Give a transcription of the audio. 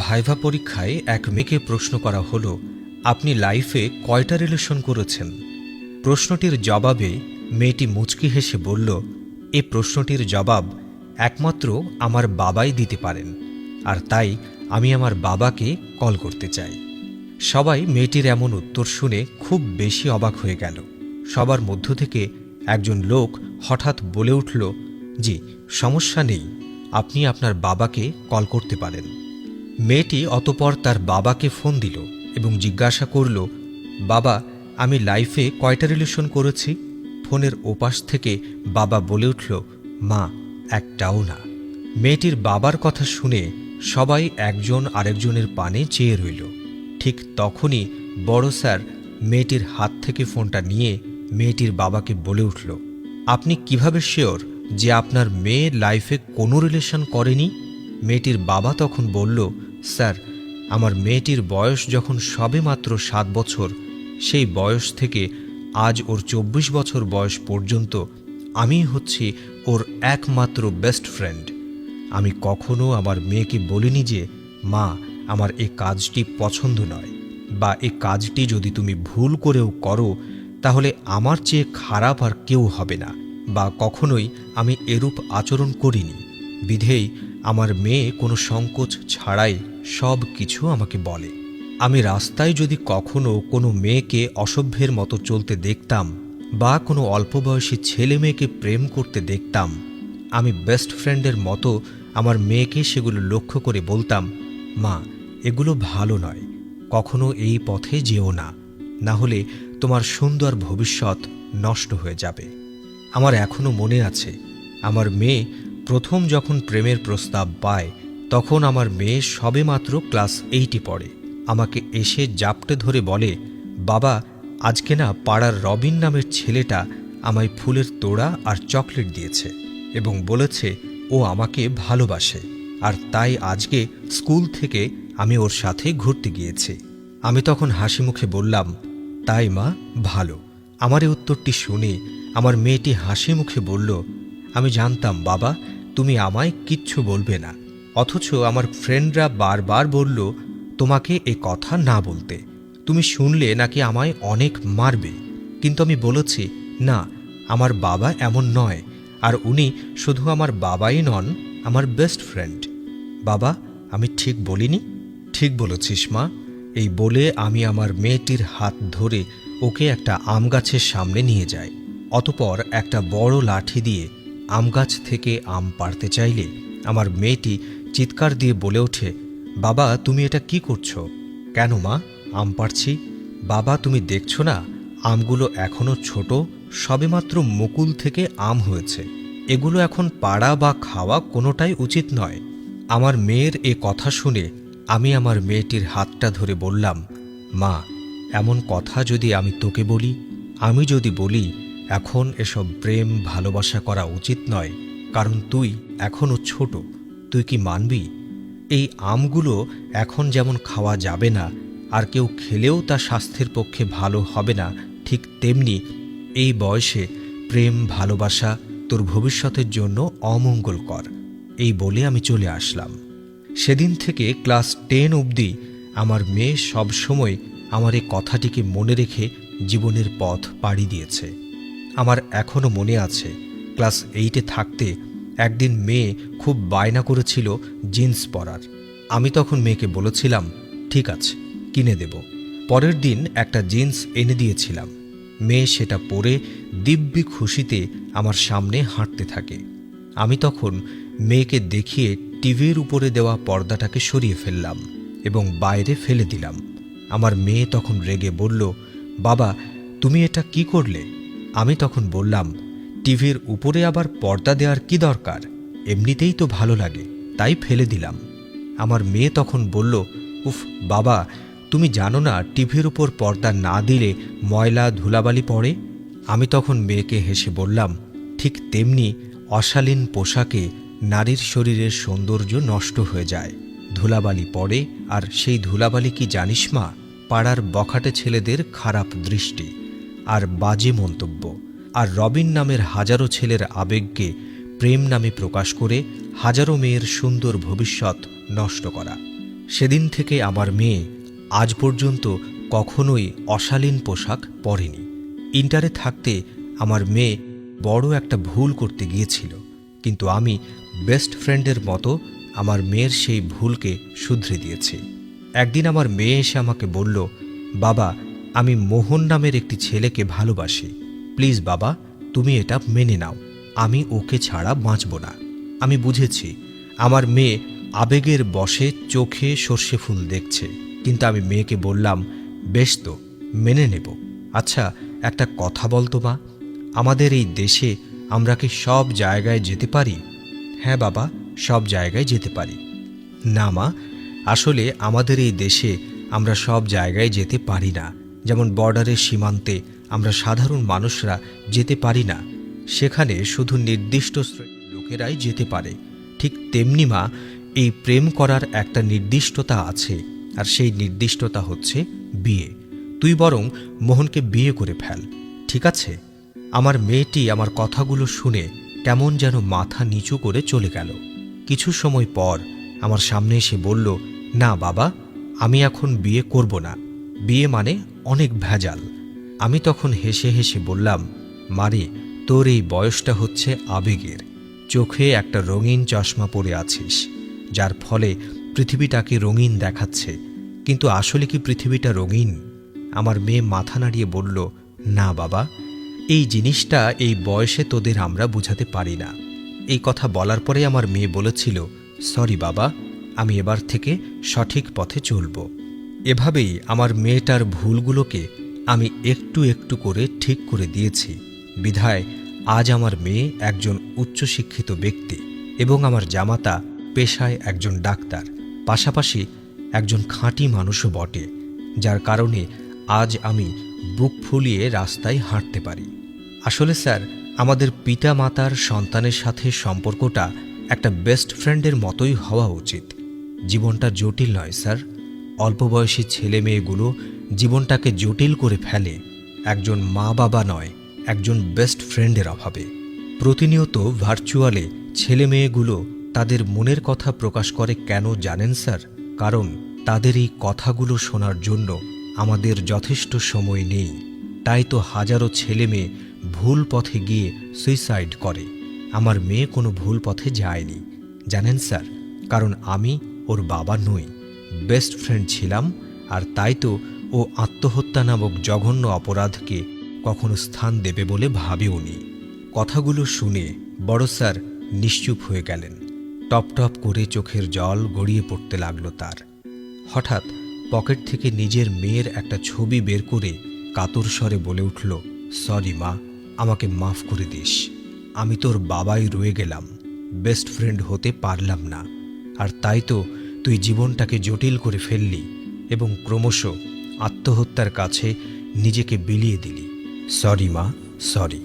Viva পরীক্ষায় এক মেয়েকে প্রশ্ন করা হলো, আপনি লাইফে কয়টা রিলেশন করেছেন? প্রশ্নটির জবাবে মেয়েটি মুচকি হেসে বলল, এ প্রশ্নটির জবাব একমাত্র আমার বাবাই দিতে পারেন, আর তাই আমি আমার বাবাকে কল করতে চাই। সবাই মেয়েটির এমন উত্তর শুনে খুব বেশি অবাক হয়ে গেল। সবার মধ্য থেকে একজন লোক হঠাৎ বলে উঠল, জি, সমস্যা নেই, আপনি আপনার বাবাকে কল করতে পারেন। মেয়েটি অতঃপর তার বাবাকে ফোন দিল এবং জিজ্ঞাসা করল, বাবা, আমি লাইফে কয়টা রিলেশন করেছি? ফোনের ওপাশ থেকে বাবা বলে উঠল, মা, একটাও না। মেয়েটির বাবার কথা শুনে সবাই একজন আরেকজনের পানে চেয়ে রইল। ঠিক তখনই বড় স্যার মেয়েটির হাত থেকে ফোনটা নিয়ে মেয়েটির বাবাকে বলে উঠল, আপনি কিভাবে শিওর যে আপনার মেয়ে লাইফে কোনো রিলেশন করেনি? মেয়েটির বাবা তখন বলল, স্যার, আমার মেয়েটির বয়স যখন সবে মাত্র 7 বছর, সেই বয়স থেকে আজ ওর 24 বছর বয়স পর্যন্ত আমি হচ্ছি ওর একমাত্র বেস্ট ফ্রেন্ড। আমি কখনো আমার মেয়েকে বলিনি যে, মা, আমার এই কাজটি পছন্দ নয়, বা এই কাজটি যদি তুমি ভুল করেও করো তাহলে আমার চেয়ে খারাপ আর কেউ হবে না, বা কখনোই আমি এরূপ আচরণ করিনি। বিধেয় আমার মেয়ে কোনো সংকোচ ছাড়াই সব কিছু আমাকে বলে। আমি রাস্তায় যদি কখনো কোনো মেয়েকে অসভ্যের মতো চলতে দেখতাম বা কোনো অল্পবয়সী ছেলে মেয়েকে প্রেম করতে দেখতাম, আমি বেস্ট ফ্রেন্ডের মতো আমার মেয়েকে সেগুলো লক্ষ্য করে বলতাম, মা, এগুলো ভালো নয়, কখনো এই পথে যেও না, না হলে তোমার সুন্দর ভবিষ্যৎ নষ্ট হয়ে যাবে। আমার এখনো মনে আছে, আমার মেয়ে প্রথম যখন প্রেমের প্রস্তাব পায় তখন আমার মেয়ে সবেমাত্র ক্লাস 8-এ পড়ে। আমাকে এসে জাপটে ধরে বলে, বাবা, আজকে না পাড়ার রবিন নামের ছেলেটা আমায় ফুলের তোড়া আর চকলেট দিয়েছে এবং বলেছে ও আমাকে ভালোবাসে, আর তাই আজকে স্কুল থেকে আমি ওর সাথে ঘুরতে গিয়েছি। আমি তখন হাসি মুখে বললাম, তাই মা, ভালো। আমার এই উত্তরটি শুনে আমার মেয়েটি হাসি মুখে বলল, আমি জানতাম বাবা তুমি আমায় কিচ্ছু বলবে না, অথচ আমার ফ্রেন্ডরা বারবার বলল তোমাকে এ কথা না বলতে, তুমি শুনলে নাকি আমায় অনেক মারবে। কিন্তু আমি বলেছি, না, আমার বাবা এমন নয়, আর উনি শুধু আমার বাবাই নন, আমার বেস্ট ফ্রেন্ড। বাবা, আমি ঠিক বলিনি? ঠিক বলেছিস মা। এই বলে আমি আমার মেয়েটির হাত ধরে ওকে একটা আম গাছের সামনে নিয়ে যাই। অতঃপর একটা বড় লাঠি দিয়ে আম গাছ থেকে আম পাড়তে চাইলে আমার মেয়েটি চিৎকার দিয়ে বলে ওঠে, বাবা, তুমি এটা কি করছো? কেন মা, আম পাড়ছি। বাবা, তুমি দেখছো না আমগুলো এখনো ছোট, সবেমাত্র মুকুল থেকে আম হয়েছে, এগুলো এখন পাড়া বা খাওয়া কোনোটাই উচিত নয়। আমার মেয়ের এ কথা শুনে আমি আমার মেয়েটির হাতটা ধরে বললাম, মা, এমন কথা যদি আমি তোকে বলি, আমি যদি বলি এখন এসব প্রেম ভালোবাসা করা উচিত নয় কারণ তুই এখনও ছোট, তুই কি মানবি? এই আমগুলো এখন যেমন খাওয়া যাবে না, আর কেউ খেলেও তা স্বাস্থ্যের পক্ষে ভালো হবে না, ঠিক তেমনি এই বয়সে প্রেম ভালোবাসা তোর ভবিষ্যতের জন্য অমঙ্গলকর। এই বলে আমি চলে আসলাম। সেদিন থেকে ক্লাস 10 অবধি আমার মেয়ে সবসময় আমার এই কথাটিকে মনে রেখে জীবনের পথ পাড়ি দিয়েছে। আমার এখনও মনে আছে, ক্লাস 8-এ থাকতে একদিন মেয়ে খুব বায়না করেছিল জিন্স পরার। আমি তখন মেয়েকে বলেছিলাম, ঠিক আছে, কিনে দেব। পরের দিন একটা জিন্স এনে দিয়েছিলাম। মেয়ে সেটা পরে দিব্যি খুশিতে আমার সামনে হাঁটতে থাকে। আমি তখন মেয়েকে দেখিয়ে টিভির উপরে দেওয়া পর্দাটাকে সরিয়ে ফেললাম এবং বাইরে ফেলে দিলাম। আমার মেয়ে তখন রেগে বলল, বাবা, তুমি এটা কি করলে? আমি তখন বললাম, টিভির উপরে আবার পর্দা দেওয়ার কি দরকার, এমনিতেই তো ভালো লাগে, তাই ফেলে দিলাম। আমার মেয়ে তখন বলল, উফ বাবা, তুমি জানো না টিভির উপর পর্দা না দিলে ময়লা ধুলাবালি পড়ে? আমি তখন মেয়েকে হেসে বললাম, ঠিক তেমনি অশালীন পোশাকে নারীর শরীরের সৌন্দর্য নষ্ট হয়ে যায়, ধুলাবালি পড়ে, আর সেই ধুলাবালি কি জানিস মা? পাড়ার বখাটে ছেলেদের খারাপ দৃষ্টি আর বাজে মন্তব্য, আর রবিন নামের হাজারো ছেলের আবেগকে প্রেম নামে প্রকাশ করে হাজারো মেয়ের সুন্দর ভবিষ্যৎ নষ্ট করা। সেদিন থেকে আমার মেয়ে আজ পর্যন্ত কখনোই অশালীন পোশাক পরেনি। ইন্টারে থাকতে আমার মেয়ে বড় একটা ভুল করতে গিয়েছিল, কিন্তু আমি বেস্ট ফ্রেন্ডের মতো আমার মেয়ের সেই ভুলকে শুধরে দিয়েছি। একদিন আমার মেয়ে এসে আমাকে বলল, বাবা, আমি মোহন নামের একটি ছেলেকে ভালোবাসি, প্লিজ বাবা তুমি এটা মেনে নাও, আমি ওকে ছাড়া বাঁচব না। আমি বুঝেছি আমার মেয়ে আবেগের বশে চোখে সর্ষে ফুল দেখছে, কিন্তু আমি মেয়েকে বললাম, বেশ তো, মেনে নেব। আচ্ছা একটা কথা বলতো মা, আমাদের এই দেশে আমরা কি সব জায়গায় যেতে পারি? হ্যাঁ বাবা, সব জায়গায় যেতে পারি। না মা, আসলে আমাদের এই দেশে আমরা সব জায়গায় যেতে পারি না। যেমন বর্ডারের সীমান্তে আমরা সাধারণ মানুষরা যেতে পারি না, সেখানে শুধু নির্দিষ্ট শ্রেণীর লোকেরাই যেতে পারে। ঠিক তেমনি মা, এই প্রেম করার একটা নির্দিষ্টতা আছে, আর সেই নির্দিষ্টতা হচ্ছে বিয়ে। তুই বরং মোহনকে বিয়ে করে ফেল, ঠিক আছে? আমার মেয়েটি আমার কথাগুলো শুনে কেমন যেন মাথা নিচু করে চলে গেল। কিছু সময় পর আমার সামনে এসে বলল, না বাবা, আমি এখন বিয়ে করব না, বিয়ে মানে অনেক ভেজাল। আমি তখন হেসে হেসে বললাম, মারে, তোর এই বয়সটা হচ্ছে আবেগের, চোখে একটা রঙিন চশমা পরে আছিস, যার ফলে পৃথিবীটাকে রঙিন দেখাচ্ছে, কিন্তু আসলে কি পৃথিবীটা রঙিন? আমার মেয়ে মাথা নাড়িয়ে বলল, না বাবা, এই জিনিসটা এই বয়সে তোদের আমরা বুঝাতে পারি না। এই কথা বলার পরে আমার মেয়ে বলেছিল, সরি বাবা, আমি এবার থেকে সঠিক পথে চলব। এভাবেই আমার মেয়েটার ভুলগুলোকে আমি একটু একটু করে ঠিক করে দিয়েছি। বিধায় আজ আমার মেয়ে একজন উচ্চশিক্ষিত ব্যক্তি এবং আমার জামাতা পেশায় একজন ডাক্তার, পাশাপাশি একজন খাঁটি মানুষও বটে, যার কারণে আজ আমি বুক ফুলিয়ে রাস্তায় হাঁটতে পারি। আসলে স্যার, আমাদের পিতা মাতার সন্তানের সাথে সম্পর্কটা একটা বেস্ট ফ্রেন্ডের মতোই হওয়া উচিত। জীবনটা জটিল নয় স্যার, অল্প বয়সী ছেলে মেয়েগুলো জীবনটাকে জটিল করে ফেলে একজন মা বাবা নয়, একজন বেস্ট ফ্রেন্ডের অভাবে। প্রতিনিয়ত ভার্চুয়ালে ছেলে মেয়েগুলো তাদের মনের কথা প্রকাশ করে কেন জানেন স্যার? কারণ তাদের এই কথাগুলো শোনার জন্য আমাদের যথেষ্ট সময় নেই। তাই তো হাজারো ছেলে মেয়ে ভুল পথে গিয়ে সুইসাইড করে। আমার মেয়ে কোনো ভুল পথে যায়নি, জানেন স্যার, কারণ আমি ওর বাবা নই, বেস্ট ফ্রেন্ড ছিলাম। আর তাই তো ও আত্মহত্যা নামক জঘন্য অপরাধকে কখনো স্থান দেবে বলে ভাবেওনি। কথাগুলো শুনে বড় স্যার নিশ্চুপ হয়ে গেলেন। টপ টপ করে চোখের জল গড়িয়ে পড়তে লাগলো তার। হঠাৎ পকেট থেকে নিজের মেয়ের একটা ছবি বের করে কাতর স্বরে বলে উঠল, সরি মা, আমাকে মাফ করে দিস, আমি তোর বাবাই রয়ে গেলাম, বেস্ট ফ্রেন্ড হতে পারলাম না। আর তাই তো তুই জীবনটাকে জটিল করে ফেললি এবং ক্রমশ আত্মহত্যার কাছে নিজেকে বিলিয়ে দিলি। সরি মা, সরি।